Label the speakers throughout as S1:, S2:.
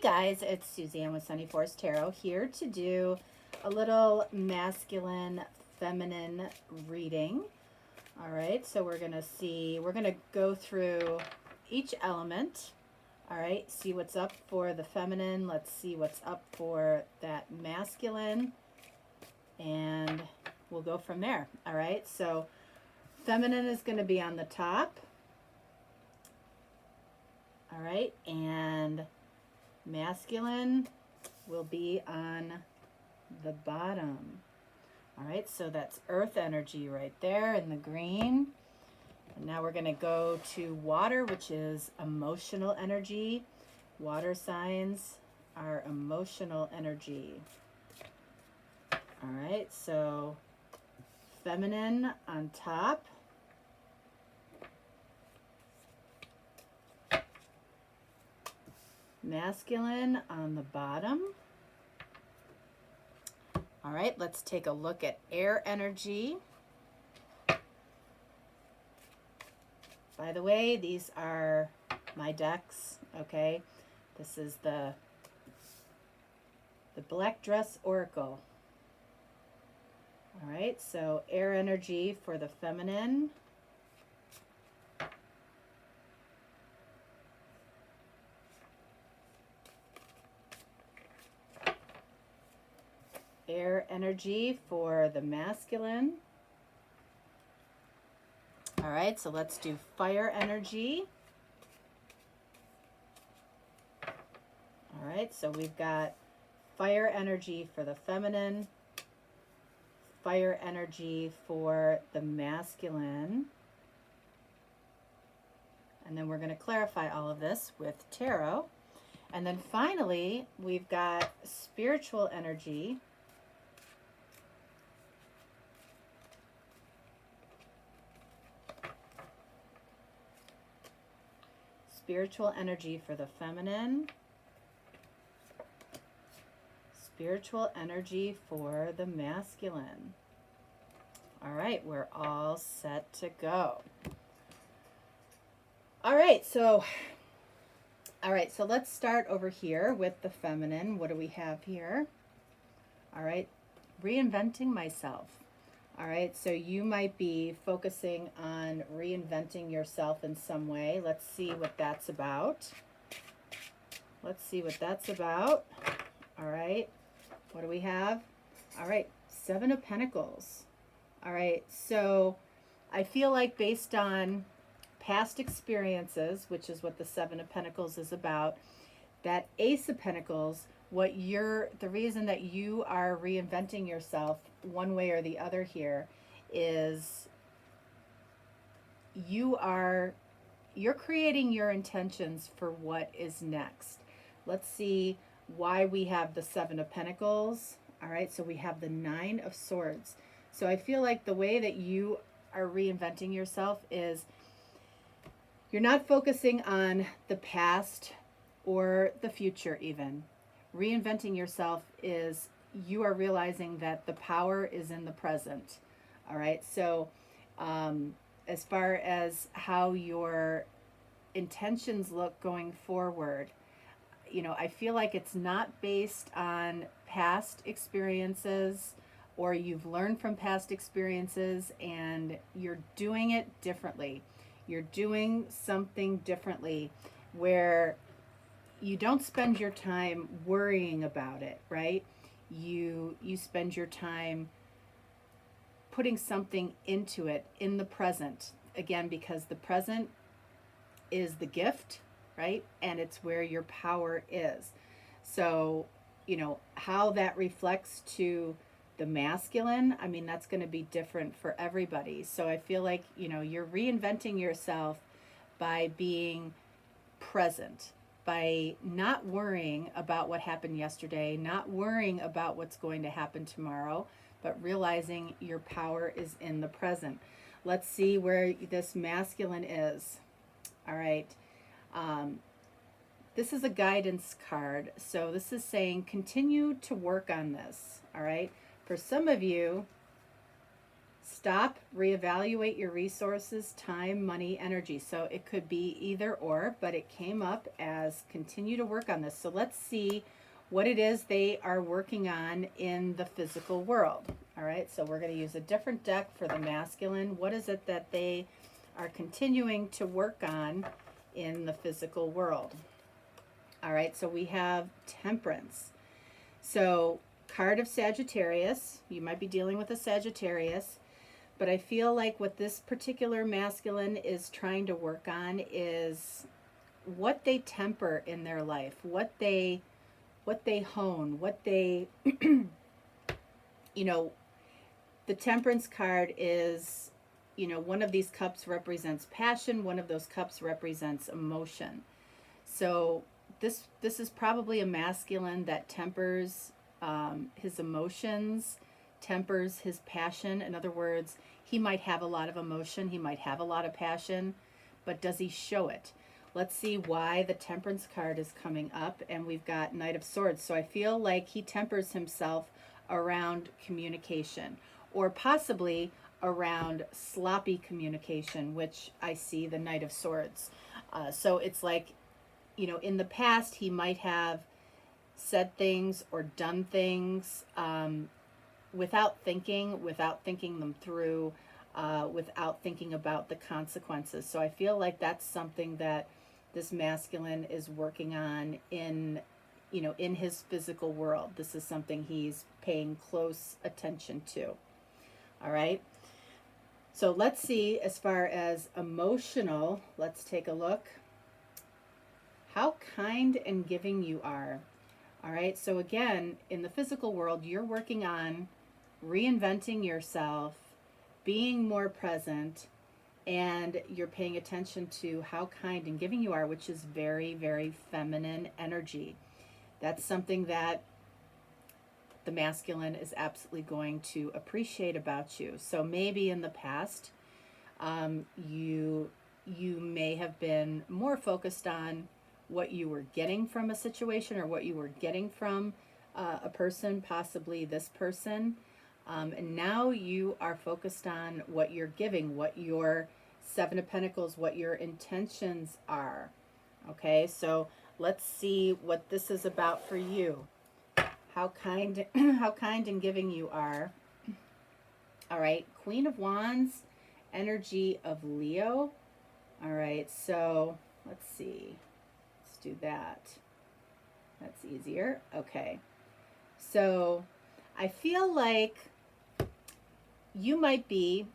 S1: guys, it's Suzanne with Sunny Force Tarot here to do a little masculine feminine reading. All right, so we're going to go through each element. All right, see what's up for the feminine. Let's see what's up for that masculine, and we'll go from there. All right, so feminine is going to be on the top. All right, and masculine will be on the bottom. All right, so that's earth energy right there in the green. And now we're going to go to water, which is emotional energy. Water signs are emotional energy. All right, so feminine on top. Masculine on the bottom. All right, let's take a look at air energy. By the way, these are my decks, okay? This is the Black Dress Oracle. All right, so air energy for the feminine. Air energy for the masculine. All right, so let's do fire energy. All right, so we've got fire energy for the feminine, fire energy for the masculine. And then we're going to clarify all of this with tarot. And then finally, we've got spiritual energy. Spiritual energy for the feminine. Spiritual energy for the masculine. All right, we're all set to go. All right, so let's start over here with the feminine. What do we have here? All right, reinventing myself. All right, so you might be focusing on reinventing yourself in some way. Let's see what that's about. Let's see what that's about. All right, what do we have? All right, Seven of Pentacles. All right, so I feel like based on past experiences, which is what the Seven of Pentacles is about, that Ace of Pentacles, the reason that you are reinventing yourself one way or the other here is you're creating your intentions for what is next. Let's see why we have the Seven of Pentacles. All right, so we have the Nine of Swords. So I feel like the way that you are reinventing yourself is you're not focusing on the past or the future even. Reinventing yourself is you are realizing that the power is in the present. All right, so as far as how your intentions look going forward, I feel like it's not based on past experiences or you've learned from past experiences and you're doing it differently. You're doing something differently where you don't spend your time worrying about it, right? You spend your time putting something into it in the present. Again, because the present is the gift, right? And it's where your power is. So, how that reflects to the masculine, I mean, that's going to be different for everybody. So I feel like, you're reinventing yourself by being present, by not worrying about what happened yesterday, not worrying about what's going to happen tomorrow, but realizing your power is in the present. Let's see where this masculine is. All right. This is a guidance card. So this is saying continue to work on this. All right. For some of you, Stop, reevaluate your resources, time, money, energy. So it could be either or, but it came up as continue to work on this. So let's see what it is they are working on in the physical world. All right, so we're going to use a different deck for the masculine. What is it that they are continuing to work on in the physical world? All right, so we have Temperance. So card of Sagittarius, you might be dealing with a Sagittarius, but I feel like what this particular masculine is trying to work on is what they temper in their life, what they hone, what they you know, the Temperance card is, you know, one of these cups represents passion, one of those cups represents emotion. So this is probably a masculine that tempers his emotions, tempers his passion. In other words, he might have a lot of emotion, he might have a lot of passion, but does he show it? Let's see why the Temperance card is coming up, and we've got Knight of Swords. So I feel like he tempers himself around communication, or possibly around sloppy communication, which I see the Knight of Swords. So it's like, you know, in the past he might have said things or done things without thinking them through, without thinking about the consequences. So I feel like that's something that this masculine is working on in, you know, in his physical world. This is something he's paying close attention to. All right. So let's see, as far as emotional, let's take a look. How kind and giving you are. All right. So again, in the physical world, you're working on reinventing yourself, being more present, and you're paying attention to how kind and giving you are, which is very, very feminine energy. That's something that the masculine is absolutely going to appreciate about you. So maybe in the past, you may have been more focused on what you were getting from a situation, or what you were getting from a person, possibly this person. And now you are focused on what you're giving, what your Seven of Pentacles, what your intentions are. Okay, so let's see what this is about for you. How kind, how kind and giving you are. All right, Queen of Wands, energy of Leo. All right, so let's see. Let's do that. That's easier. Okay, so I feel like you might be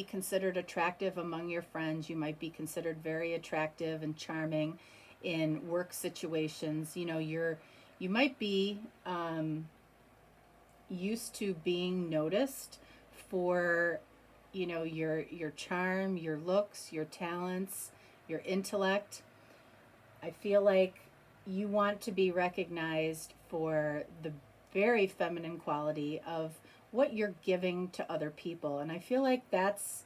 S1: considered attractive among your friends. You might be considered very attractive and charming in work situations. You know, you might be used to being noticed for, you know, your charm, your looks, your talents, your intellect. I feel like you want to be recognized for the very feminine quality of what you're giving to other people. And I feel like that's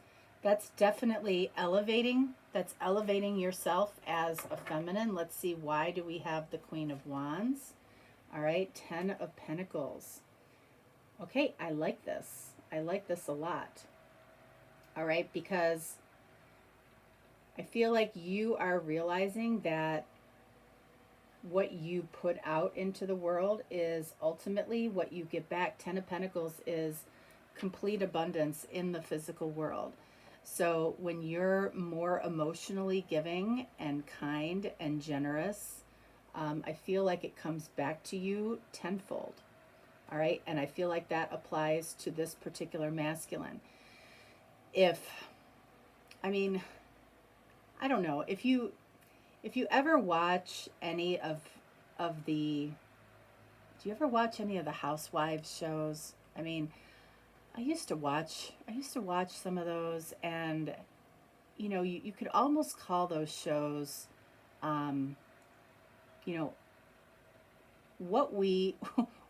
S1: definitely elevating. That's elevating yourself as a feminine. Let's see, why do we have the Queen of Wands? All right, Ten of Pentacles. Okay, I like this. I like this a lot. All right, because I feel like you are realizing that what you put out into the world is ultimately what you get back. Ten of Pentacles is complete abundance in the physical world. So when you're more emotionally giving and kind and generous, I feel like it comes back to you tenfold. All right, and I feel like that applies to this particular masculine. I don't know, if you ever watch any of the, do you ever watch any of the housewives shows? I mean, I used to watch some of those, and you know, you could almost call those shows, you know, what we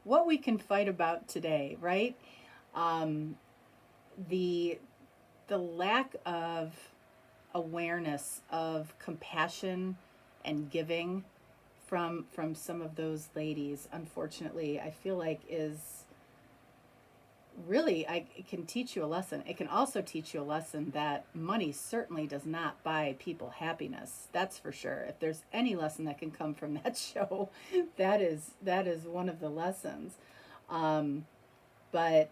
S1: what we can fight about today, right? The lack of awareness of compassion and giving from some of those ladies, unfortunately, I feel like is really, it can teach you a lesson. It can also teach you a lesson that money certainly does not buy people happiness. That's for sure. If there's any lesson that can come from that show, that is one of the lessons. Um, but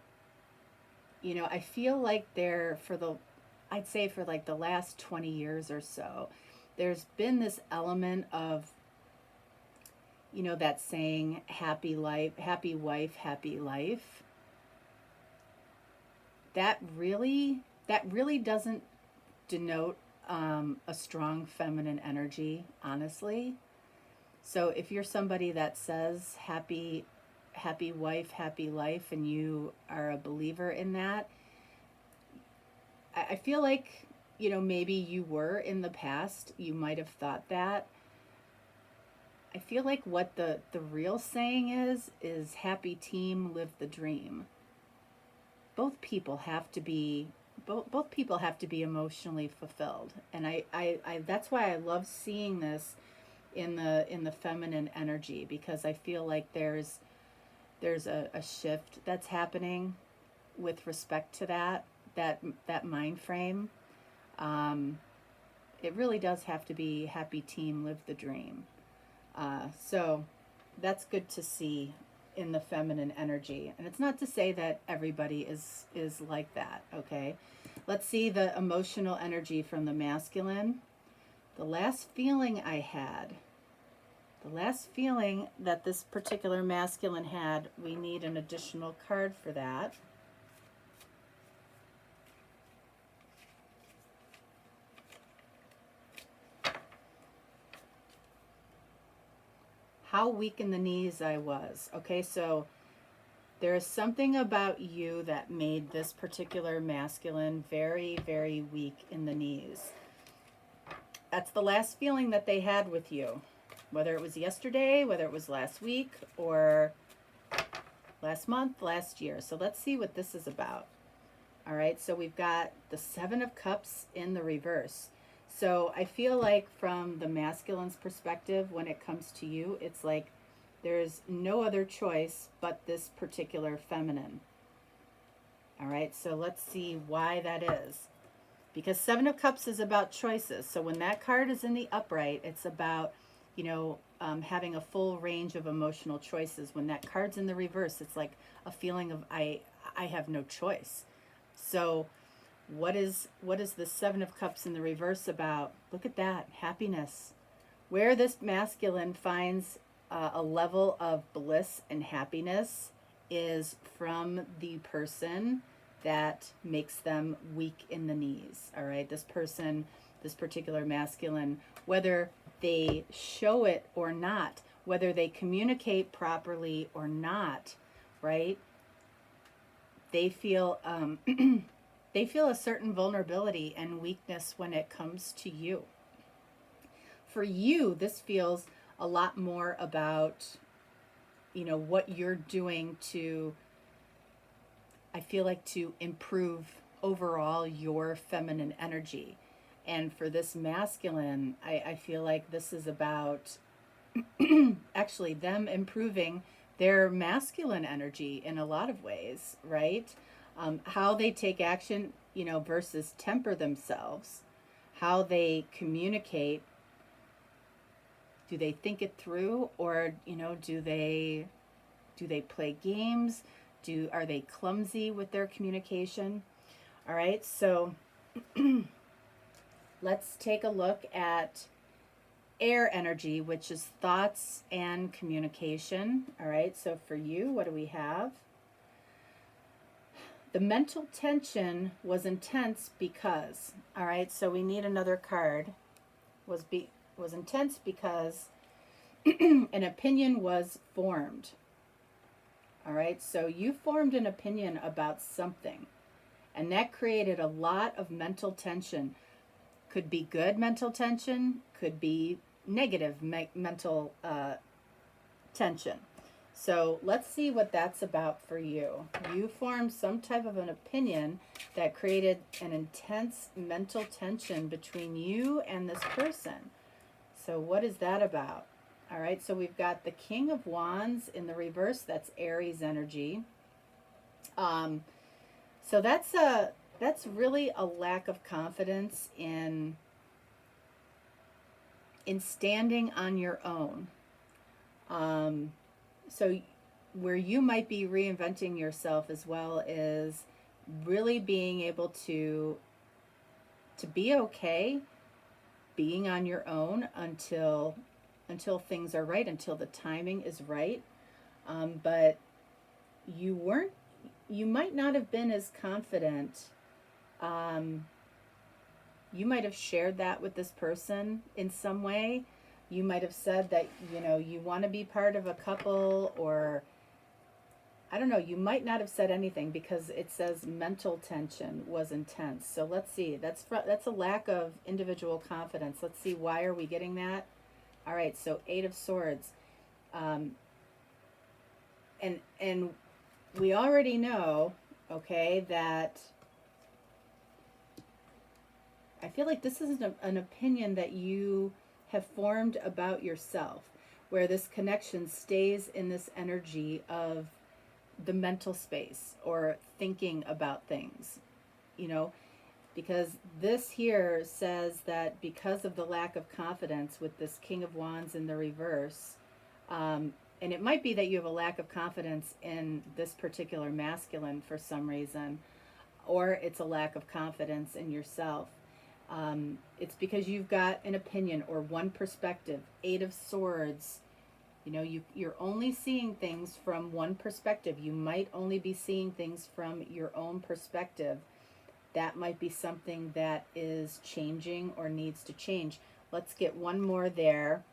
S1: I feel like I'd say for like the last 20 years or so, there's been this element of, that saying, happy life, happy wife, happy life. That really doesn't denote a strong feminine energy, honestly. So if you're somebody that says happy wife, happy life, and you are a believer in that, I feel like, maybe you were in the past, you might have thought that. I feel like what the real saying is happy team, live the dream. Both people have to be both people have to be emotionally fulfilled. And I that's why I love seeing this in the feminine energy, because I feel like there's a shift that's happening with respect to that mind frame. Um, it really does have to be happy team, live the dream. So that's good to see in the feminine energy. And it's not to say that everybody is like that, okay? Let's see the emotional energy from the masculine. The last feeling that this particular masculine had, we need an additional card for that. How weak in the knees I was. Okay, so there is something about you that made this particular masculine very, very weak in the knees. That's the last feeling that they had with you. Whether it was yesterday, whether it was last week, or last month, last year. So let's see what this is about. All right, so we've got the Seven of Cups in the reverse. So I feel like from the masculine's perspective, when it comes to you, it's like there's no other choice but this particular feminine. All right, so let's see why that is. Because Seven of Cups is about choices. So when that card is in the upright, it's about, having a full range of emotional choices. When that card's in the reverse, it's like a feeling of I have no choice. So what is the Seven of Cups in the reverse about? Look at that, happiness. Where this masculine finds a level of bliss and happiness is from the person that makes them weak in the knees. All right, this particular masculine, whether they show it or not, whether they communicate properly or not, right? They feel they feel a certain vulnerability and weakness when it comes to you. For you, this feels a lot more about, what you're doing to, I feel like, to improve overall your feminine energy. And for this masculine, I feel like this is about actually them improving their masculine energy in a lot of ways, right? How they take action, versus temper themselves, how they communicate. Do they think it through, or do they play games? Are they clumsy with their communication? All right, so let's take a look at air energy, which is thoughts and communication. All right, so for you, what do we have? The mental tension was intense because, all right, so we need another card. Was intense because an opinion was formed. All right, so you formed an opinion about something, and that created a lot of mental tension. Could be good mental tension, could be negative mental tension. So let's see what that's about for you. You formed some type of an opinion that created an intense mental tension between you and this person. So what is that about? All right, so we've got the King of Wands in the reverse. That's Aries energy. So that's really a lack of confidence in standing on your own. So where you might be reinventing yourself as well is really being able to be okay being on your own until things are right, until the timing is right. But you weren't, you might not have been as confident. Um, you might have shared that with this person in some way. You might have said that, you know, you want to be part of a couple, or I don't know, you might not have said anything because it says mental tension was intense. So let's see. That's a lack of individual confidence. Let's see, why are we getting that? All right, so 8 of Swords. Um, and we already know, okay, that I feel like this is an opinion that you have formed about yourself, where this connection stays in this energy of the mental space or thinking about things, you know, because this here says that because of the lack of confidence with this King of Wands in the reverse, and it might be that you have a lack of confidence in this particular masculine for some reason, or it's a lack of confidence in yourself. It's because you've got an opinion or one perspective. 8 of Swords, you know, you're only seeing things from one perspective. You might only be seeing things from your own perspective. That might be something that is changing or needs to change. Let's get one more there.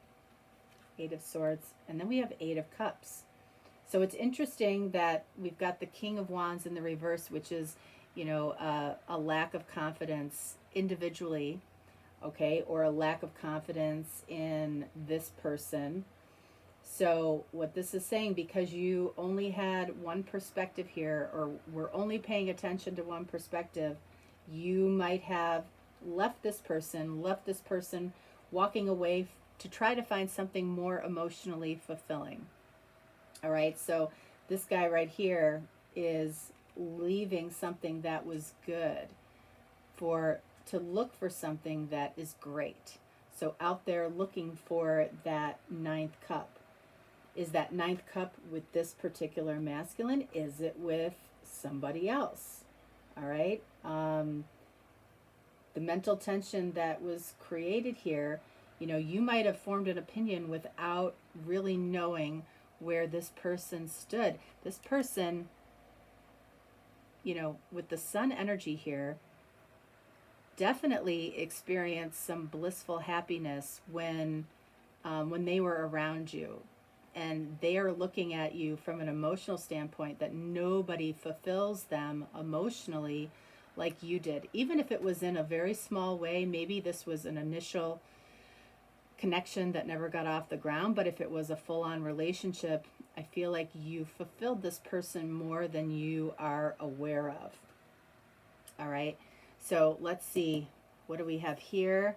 S1: 8 of Swords. And then we have 8 of Cups. So it's interesting that we've got the King of Wands in the reverse, which is, you know, a lack of confidence individually, okay, or a lack of confidence in this person. So what this is saying, because you only had one perspective here, or were only paying attention to one perspective, you might have left this person walking away to try to find something more emotionally fulfilling. All right, so this guy right here is leaving something that was good to look for something that is great. So out there looking for that 9th cup. Is that 9th cup with this particular masculine? Is it with somebody else? All right. The mental tension that was created here, you know, you might have formed an opinion without really knowing where this person stood. This person, you know, with the sun energy here, definitely experienced some blissful happiness when they were around you. And they are looking at you from an emotional standpoint that nobody fulfills them emotionally like you did. Even if it was in a very small way, maybe this was an initial connection that never got off the ground, but if it was a full-on relationship, I feel like you fulfilled this person more than you are aware of. All right, so let's see, what do we have here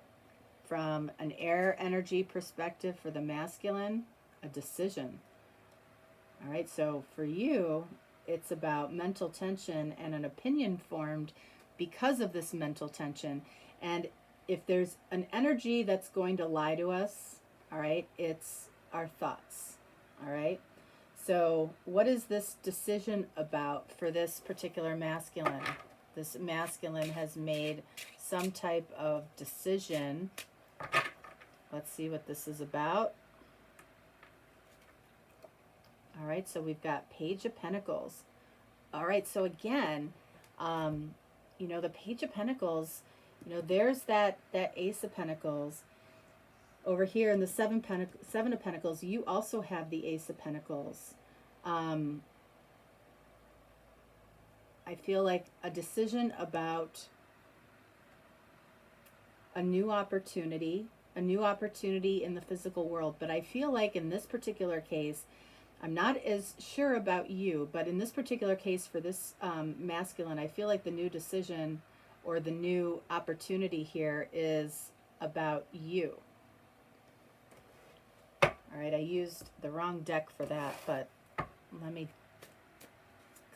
S1: from an air energy perspective for the masculine? A decision. All right, so for you, it's about mental tension and an opinion formed because of this mental tension. And if there's an energy that's going to lie to us, all right, it's our thoughts. All right, so what is this decision about for this particular masculine? This masculine has made some type of decision. Let's see what this is about. All right, so we've got Page of Pentacles. All right, so again, you know, the Page of Pentacles, you know, there's that Ace of Pentacles. Over here in the Seven of Pentacles, you also have the Ace of Pentacles. I feel like a decision about a new opportunity in the physical world. But I feel like in this particular case, I'm not as sure about you, but in this particular case for this masculine, I feel like the new decision or the new opportunity here is about you. All right, I used the wrong deck for that, but let me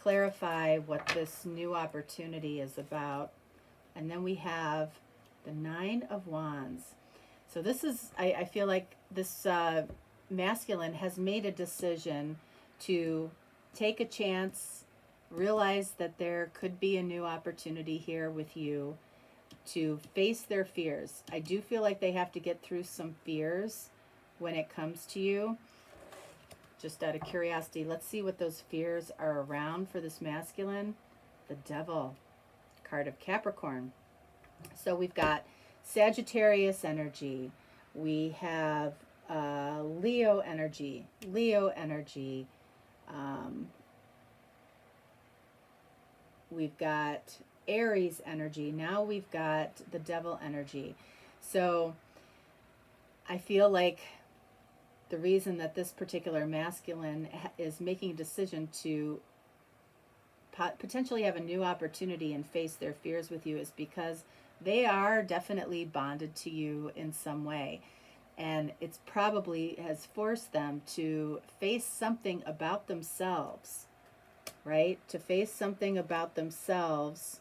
S1: clarify what this new opportunity is about. And then we have the Nine of Wands. So this is, I feel like this masculine has made a decision to take a chance, realize that there could be a new opportunity here with you, to face their fears. I do feel like they have to get through some fears when it comes to you. Just out of curiosity, let's see what those fears are around for this masculine. The Devil, card of Capricorn. So we've got Sagittarius energy. We have Leo energy. We've got Aries energy. Now we've got the Devil energy. So I feel like the reason that this particular masculine is making a decision to potentially have a new opportunity and face their fears with you is because they are definitely bonded to you in some way. And it's probably has forced them to face something about themselves, right? To face something about themselves,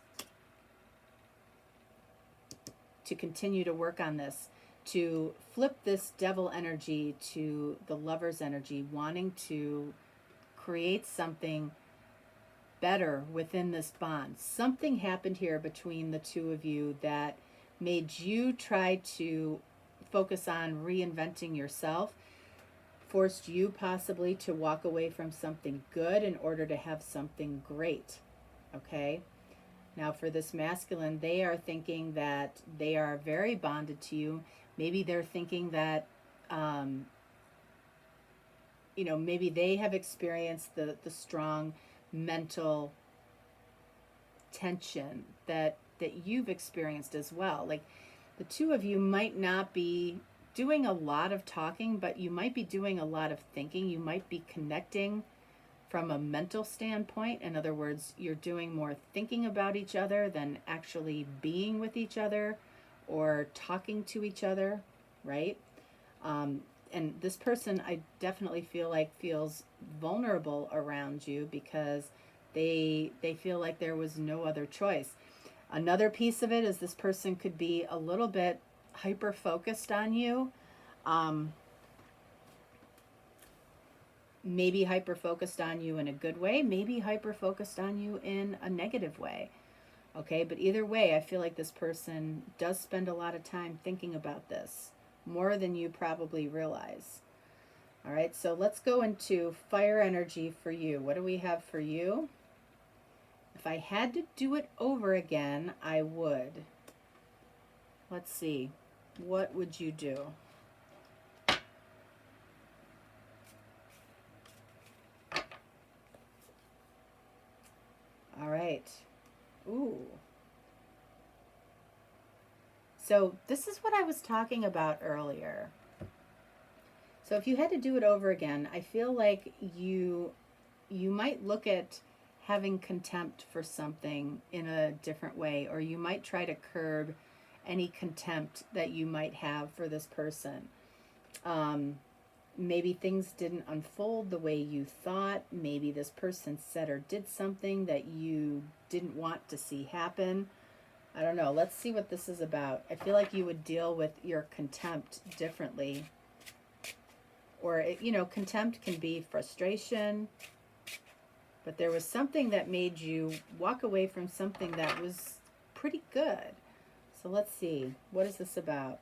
S1: to continue to work on this, to flip this Devil energy to the Lover's energy, wanting to create something better within this bond. Something happened here between the two of you that made you try to focus on reinventing yourself, forced you possibly to walk away from something good in order to have something great. Okay? Now for this masculine, they are thinking that they are very bonded to you. Maybe they're thinking that, maybe they have experienced the strong mental tension that you've experienced as well. Like the two of you might not be doing a lot of talking, but you might be doing a lot of thinking. You might be connecting from a mental standpoint. In other words, you're doing more thinking about each other than actually being with each other or talking to each other, right? And this person, I definitely feel like feels vulnerable around you because they feel like there was no other choice. Another piece of it is this person could be a little bit hyper focused on you. Maybe hyper focused on you in a good way, maybe hyper focused on you in a negative way. Okay, but either way, I feel like this person does spend a lot of time thinking about this, more than you probably realize. All right, so let's go into fire energy for you. What do we have for you? If I had to do it over again, I would. Let's see. What would you do? All right. Ooh. So this is what I was talking about earlier. So if you had to do it over again, I feel like you might look at having contempt for something in a different way, or you might try to curb any contempt that you might have for this person. Maybe things didn't unfold the way you thought. Maybe this person said or did something that you didn't want to see happen. I don't know. Let's see what this is about. I feel like you would deal with your contempt differently. Or, contempt can be frustration. But there was something that made you walk away from something that was pretty good. So let's see. What is this about?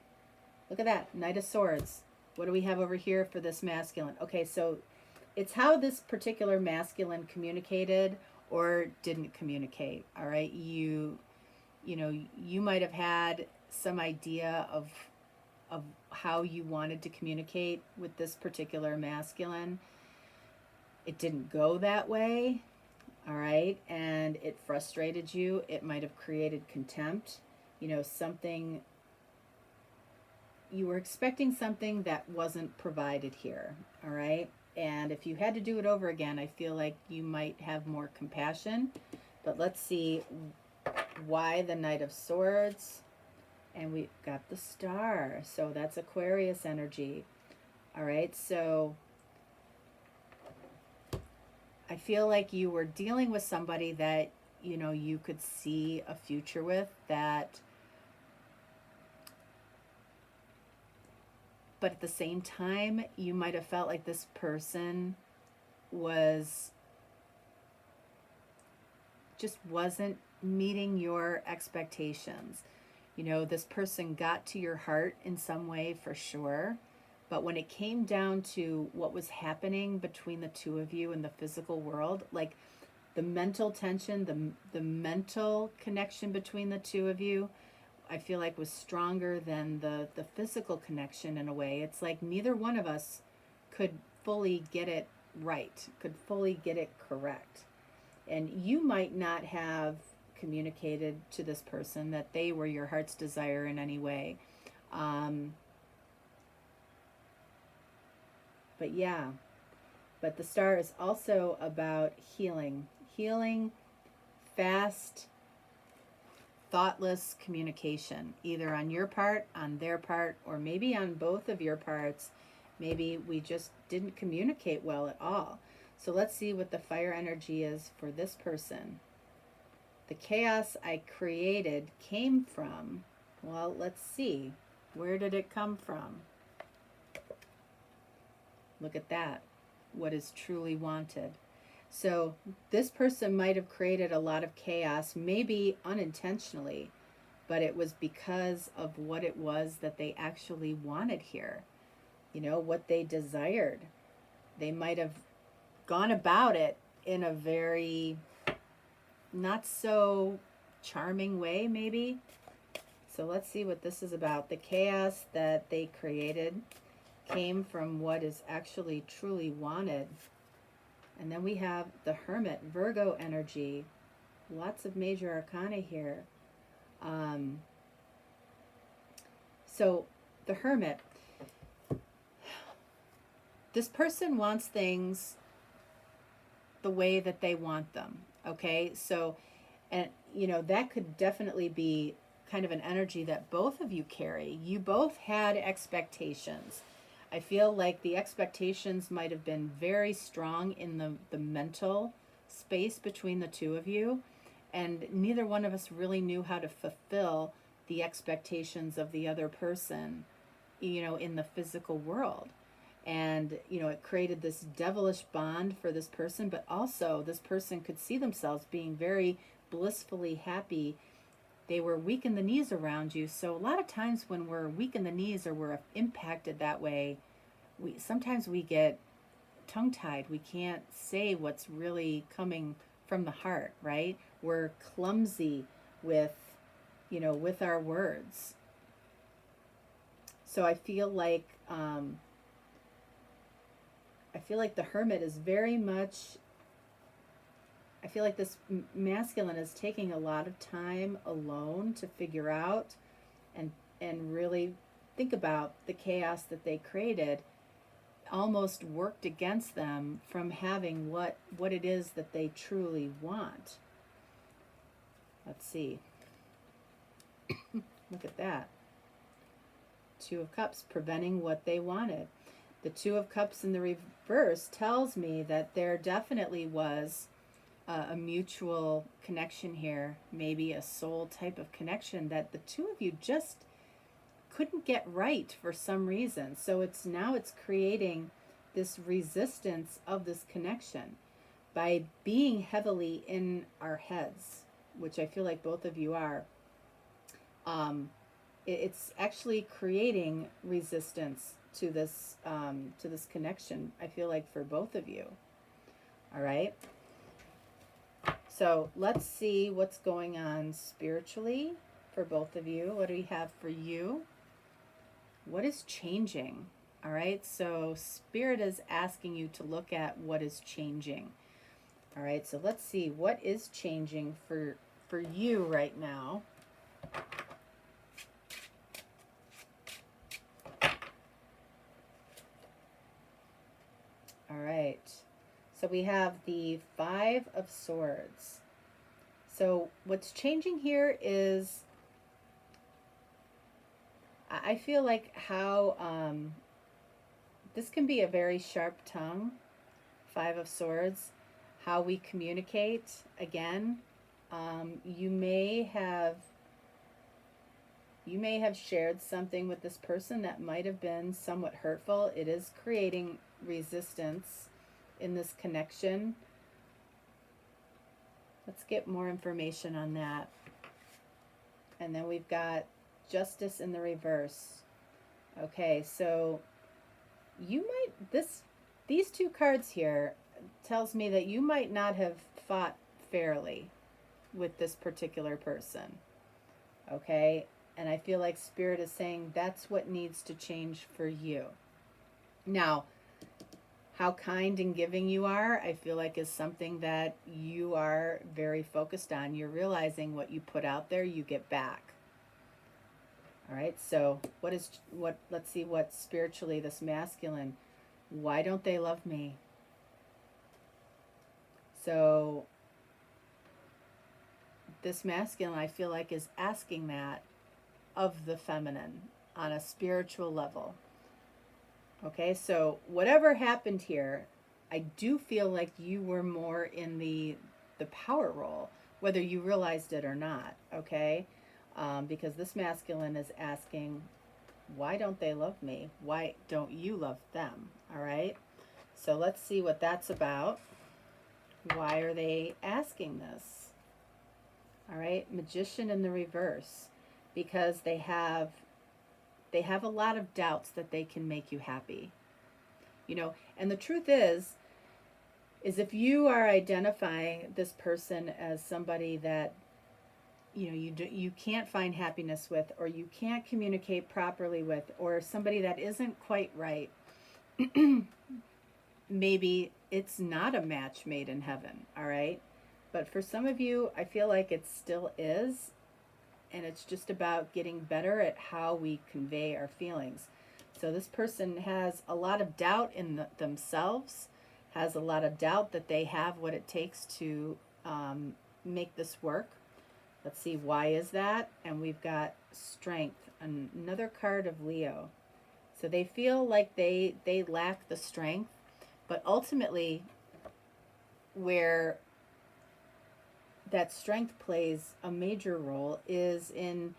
S1: Look at that. Knight of Swords. What do we have over here for this masculine? Okay, so it's how this particular masculine communicated or didn't communicate. All right. You might have had some idea of how you wanted to communicate with this particular masculine. It didn't go that way, all right, and it frustrated you. It might have created contempt, something, you were expecting something that wasn't provided here, all right? And if you had to do it over again, I feel like you might have more compassion. But let's see why the Knight of Swords. And we got the Star. So that's Aquarius energy. All right, so I feel like you were dealing with somebody that, you know, you could see a future with, that, but at the same time, you might have felt like this person was just wasn't meeting your expectations. You know, this person got to your heart in some way for sure, but when it came down to what was happening between the two of you in the physical world, like the mental tension, the mental connection between the two of you, I feel like was stronger than the physical connection in a way. It's like neither one of us could fully get it right, could fully get it correct. And you might not have communicated to this person that they were your heart's desire in any way. Um, but yeah, but the star is also about healing. Healing, fast, thoughtless communication, either on your part, on their part, or maybe on both of your parts. Maybe we just didn't communicate well at all. So let's see what the fire energy is for this person. The chaos I created came from, well, let's see. Where did it come from? Look at that. What is truly wanted. So this person might have created a lot of chaos, maybe unintentionally, but it was because of what it was that they actually wanted here. You know, what they desired. They might have gone about it in a very not so charming way, maybe. So let's see what this is about. The chaos that they created came from what is actually truly wanted. And then we have the Hermit, Virgo energy. Lots of major arcana here. So the Hermit, this person wants things the way that they want them. Okay, so, and you know, that could definitely be kind of an energy that both of you carry. You both had expectations. I feel like the expectations might have been very strong in the mental space between the two of you, and neither one of us really knew how to fulfill the expectations of the other person, you know, in the physical world. And, you know, it created this devilish bond for this person, but also this person could see themselves being very blissfully happy. They were weak in the knees around you. So a lot of times when we're weak in the knees or we're impacted that way, sometimes we get tongue-tied. We can't say what's really coming from the heart, right? We're clumsy with, you know, with our words. So I feel like the Hermit is very much, I feel like this masculine is taking a lot of time alone to figure out and really think about the chaos that they created, almost worked against them from having what it is that they truly want. Let's see. Look at that. Two of Cups, preventing what they wanted. The Two of Cups in the reverse tells me that there definitely was a mutual connection here, maybe a soul type of connection that the two of you just couldn't get right for some reason. So it's creating this resistance of this connection by being heavily in our heads, which I feel like both of you are. It's actually creating resistance to this connection, I feel like, for both of you. All right, so let's see what's going on spiritually for both of you. What do we have for you? What is changing? All right, so Spirit is asking you to look at what is changing. All right, so let's see what is changing for you right now. All right, so we have the Five of Swords. So what's changing here is, I feel like how this can be a very sharp tongue, Five of Swords. how we communicate. Again, you may have shared something with this person that might have been somewhat hurtful. It is creating resistance in this connection. Let's get more information on that. And then we've got justice in the reverse. Okay, so you might, these two cards here tells me that you might not have fought fairly with this particular person. Okay, and I feel like Spirit is saying that's what needs to change for you. Now, how kind and giving you are, I feel like is something that you are very focused on. You're realizing what you put out there, you get back. All right, so let's see what spiritually this masculine, why don't they love me? So this masculine, I feel like, is asking that of the feminine on a spiritual level. Okay, so whatever happened here, I do feel like you were more in the power role, whether you realized it or not, okay? Because this masculine is asking, why don't they love me? Why don't you love them? All right, so let's see what that's about. Why are they asking this? All right, Magician in the reverse, because they have a lot of doubts that they can make you happy. You know, and the truth is if you are identifying this person as somebody that you can't find happiness with, or you can't communicate properly with, or somebody that isn't quite right, maybe it's not a match made in heaven, all right? But for some of you, I feel like it still is, and it's just about getting better at how we convey our feelings. So this person has a lot of doubt in themselves, has a lot of doubt that they have what it takes to make this work. Let's see, why is that? And we've got strength, another card of Leo. So they feel like they lack the strength, but ultimately where that strength plays a major role is in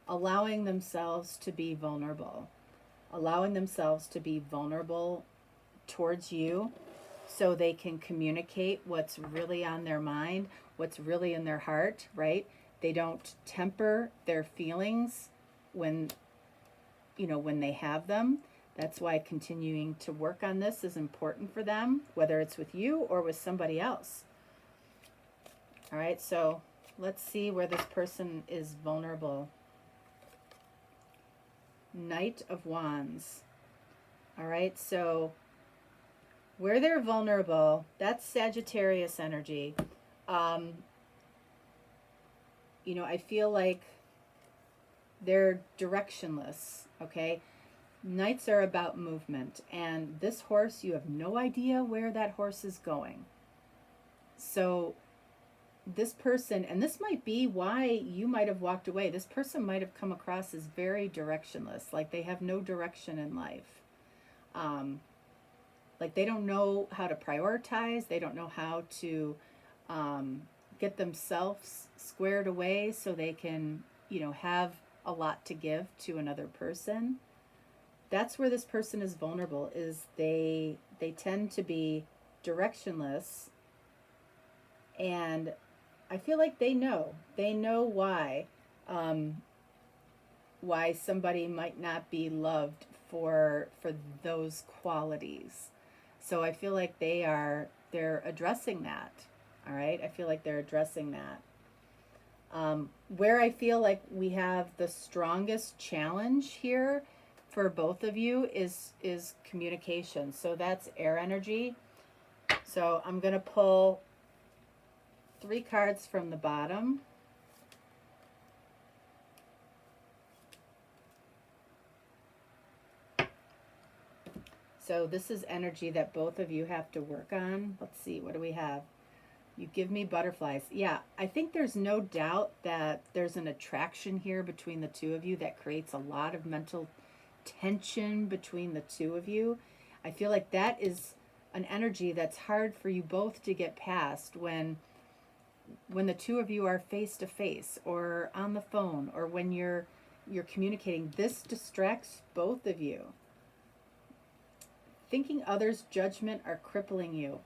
S1: allowing themselves to be vulnerable. Allowing themselves to be vulnerable towards you so they can communicate what's really on their mind, what's really in their heart, right? They don't temper their feelings when they have them. That's why continuing to work on this is important for them, whether it's with you or with somebody else. All right, so let's see where this person is vulnerable. Knight of Wands. All right, so where they're vulnerable, that's Sagittarius energy. I feel like they're directionless, okay? Knights are about movement, and this horse, you have no idea where that horse is going. So this person, and this might be why you might have walked away, this person might have come across as very directionless, like they have no direction in life. Like they don't know how to prioritize, they don't know how to get themselves squared away so they can, have a lot to give to another person. That's where this person is vulnerable, is they tend to be directionless, and I feel like they know why somebody might not be loved for those qualities. So I feel like they're addressing that. All right, I feel like they're addressing that. Where I feel like we have the strongest challenge here for both of you is communication. So that's air energy. So I'm going to pull 3 cards from the bottom. So this is energy that both of you have to work on. Let's see, what do we have? You give me butterflies. Yeah, I think there's no doubt that there's an attraction here between the two of you that creates a lot of mental tension between the two of you. I feel like that is an energy that's hard for you both to get past when the two of you are face to face or on the phone or when you're communicating. This distracts both of you. Thinking others' judgment are crippling you.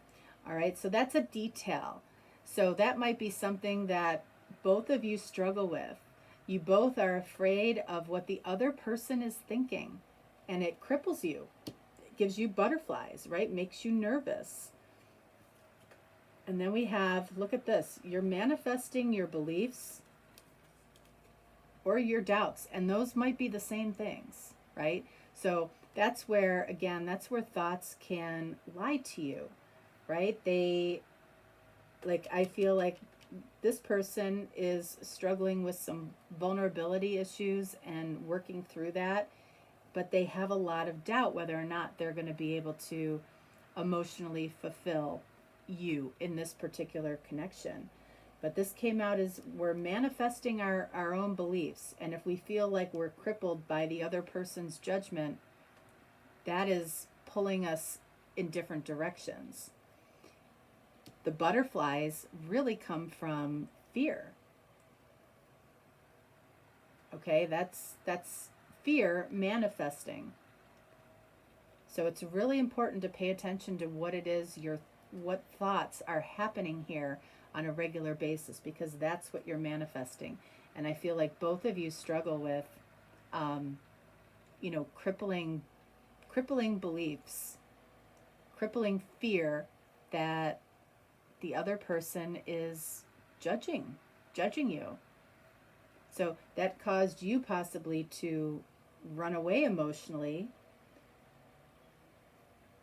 S1: All right, so that's a detail. So that might be something that both of you struggle with. You both are afraid of what the other person is thinking, and it cripples you. It gives you butterflies, right? Makes you nervous. And then we have, look at this, you're manifesting your beliefs or your doubts, and those might be the same things, right? So that's where, again, that's where thoughts can lie to you, right? I feel like this person is struggling with some vulnerability issues and working through that, but they have a lot of doubt whether or not they're going to be able to emotionally fulfill you in this particular connection. But this came out as we're manifesting our own beliefs. And if we feel like we're crippled by the other person's judgment, that is pulling us in different directions. The butterflies really come from fear. Okay, that's fear manifesting. So it's really important to pay attention to what it is what thoughts are happening here on a regular basis, because that's what you're manifesting. And I feel like both of you struggle with crippling beliefs, crippling fear that the other person is judging you. So that caused you possibly to run away emotionally.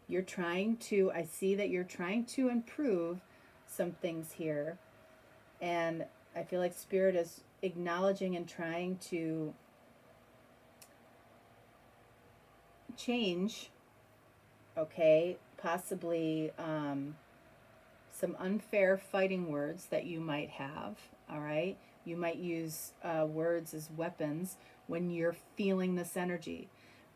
S1: I see that you're trying to improve some things here. And I feel like Spirit is acknowledging and trying to change, okay, possibly some unfair fighting words that you might have, all right? You might use words as weapons when you're feeling this energy.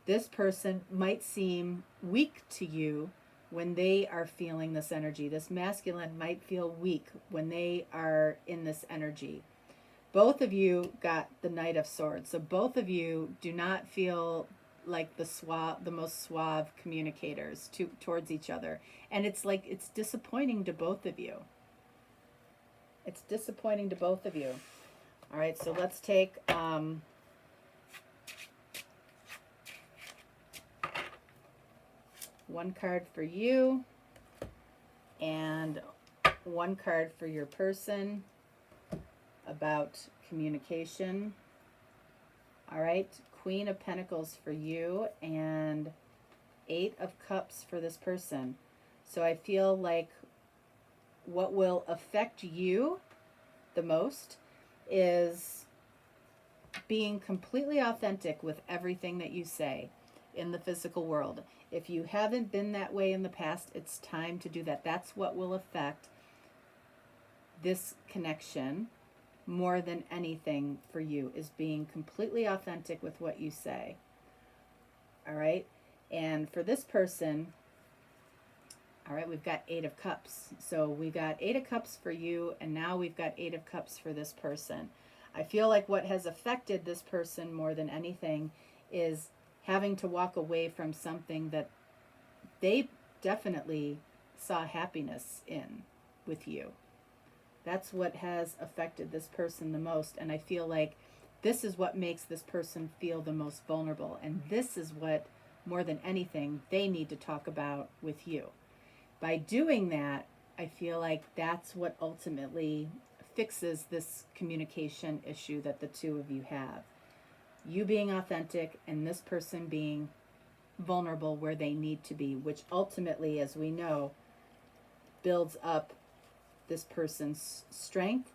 S1: This person might seem weak to you when they are feeling this energy. This masculine might feel weak when they are in this energy. Both of you got the Knight of Swords, so both of you do not feel like the most suave communicators towards each other. And it's disappointing to both of you. It's disappointing to both of you. All right, so let's take one card for you and one card for your person about communication. All right, Queen of Pentacles for you and Eight of Cups for this person. So I feel like what will affect you the most is being completely authentic with everything that you say in the physical world. If you haven't been that way in the past, it's time to do that. That's what will affect this connection more than anything for you, is being completely authentic with what you say. All right? And for this person, all right, we've got Eight of Cups. So we got Eight of Cups for you, and now we've got Eight of Cups for this person. I feel like what has affected this person more than anything is having to walk away from something that they definitely saw happiness in with you. That's what has affected this person the most. And I feel like this is what makes this person feel the most vulnerable. And this is what, more than anything, they need to talk about with you. By doing that, I feel like that's what ultimately fixes this communication issue that the two of you have. You being authentic and this person being vulnerable where they need to be, which ultimately, as we know, builds up this person's strength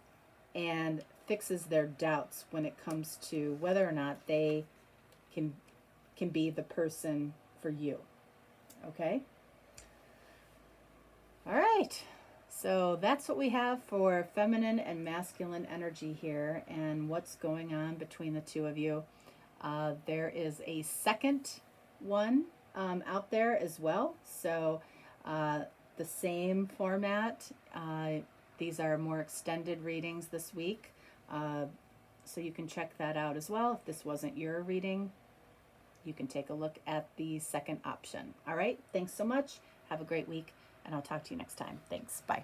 S1: and fixes their doubts when it comes to whether or not they can be the person for you. Okay? All right. So that's what we have for feminine and masculine energy here and what's going on between the two of you. There is a second one out there as well. So The same format. These are more extended readings this week. So you can check that out as well. If this wasn't your reading, you can take a look at the second option. All right, thanks so much. Have a great week, and I'll talk to you next time. Thanks. Bye.